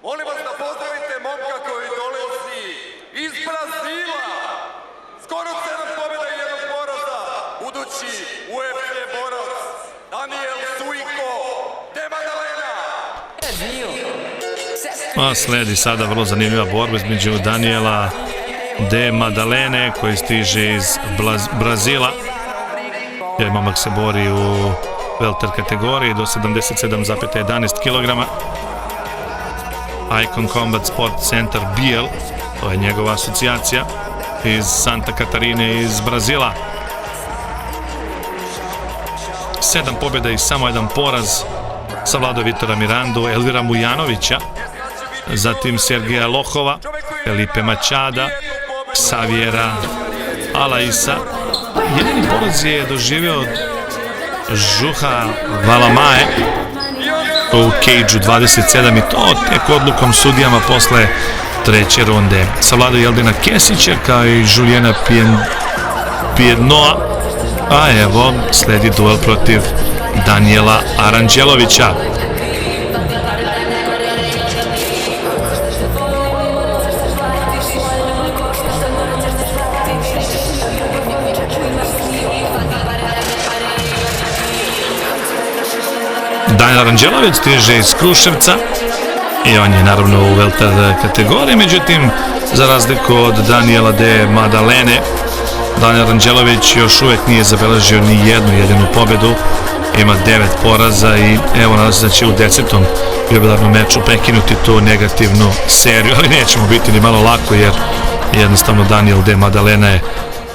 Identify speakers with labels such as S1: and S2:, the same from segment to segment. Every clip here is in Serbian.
S1: Molim vas da pozdravite momka koji dolazi iz Brazila. Skoro 7 pobjeda i 1 poraza. Budući UFC borac Daniel Suiko de Madalena.
S2: Sledi sada vrlo zanimljiva borba između Daniela de Madalene koji stiže iz Brazila. Momak se bori u welter kategoriji do 77,11 kg. Icon Combat Sport Center Biel, to je njegova asocijacija iz Santa Katarine iz Brazila. 7 pobjeda i samo 1 poraz. Savladao Vitora Mirandu, Elvira Mujanovića, zatim Sergeja Lohova, Felipe Machada, Xaviera Alaisa. Jedini poraz je doživio Žuha Valamae u Cage-u 27 i to tek odlukom sudijama posle 3. runde. Savladao Jeldina Kesića kao i Julijana Piednoa, a evo sledi duel protiv Daniela Aranđelovića. Daniel Aranđelović stiže iz Kruševca i on je naravno u welter kategoriji, međutim za razliku od Daniela de Madalene, Daniel Aranđelović još uvijek nije zabeležio ni jednu jedinu pobjedu, ima 9 poraza i evo nadam se da će u 10. jubilarnom meču prekinuti tu negativnu seriju, ali nećemo biti ni malo lako jer jednostavno Daniel de Madalena je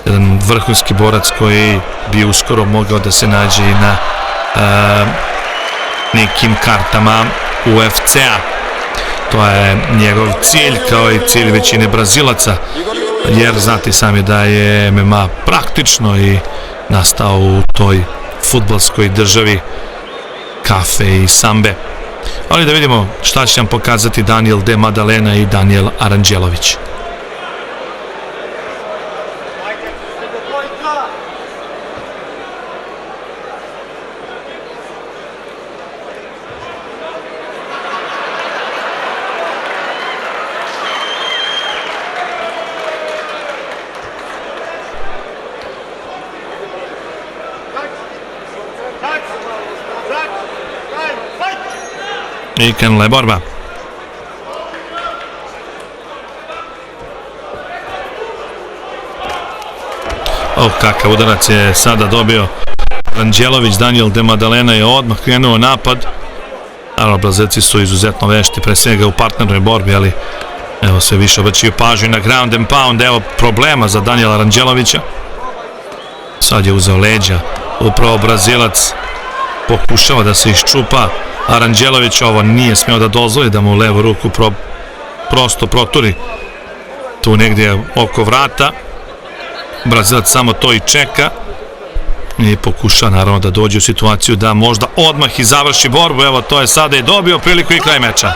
S2: jedan vrhunski borac koji bi uskoro mogao da se nađe i na nekim kartama UFC-a. To je njegov cilj kao i cilj većine Brazilaca, jer znate sami da je MMA praktično i nastao u toj fudbalskoj državi kafe i sambe. Ali da vidimo šta će nam pokazati Daniel de Madalena i Daniel Aranđelović. I krenula je borba. Kakav udarac je sada dobio Aranđelović. Daniel de Madalena je odmah krenuo napad. Naravno, Brazilci su izuzetno vešti, pre svega u partnernoj borbi, ali evo sve više obraćaju pažnju na ground and pound. Evo problema za Daniela Aranđelovića. Sad je uzeo leđa. Upravo Brazilac pokušava da se iščupa. Aranđelović ovo nije smio da dozvoli, da mu u levu ruku prosto proturi tu negdje oko vrata. Brazilac samo to i čeka i pokuša naravno da dođe u situaciju da možda odmah i završi borbu. Evo to je sada i dobio priliku i kraj meča.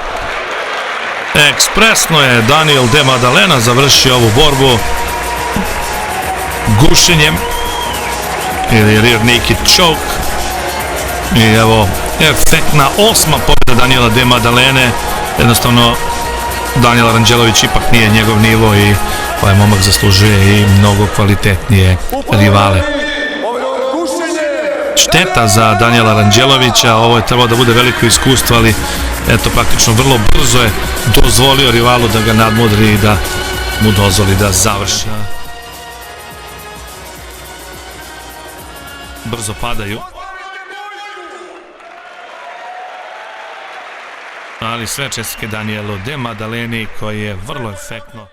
S2: Ekspresno je Daniel de Madalena završio ovu borbu gušenjem ili rear naked choke. I evo efektna 8. pobjeda Daniela de Madalene. Jednostavno Daniel Aranđelović ipak nije njegov nivo i ovaj momak zaslužuje i mnogo kvalitetnije rivale. Šteta za Daniela Aranđelovića, ovo je trebalo da bude veliko iskustvo, ali eto praktično vrlo brzo je dozvolio rivalu da ga nadmudri i da mu dozvoli da završi. Brzo padaju. Ali sve čestitke Danielu de Madaleni koji je vrlo efektno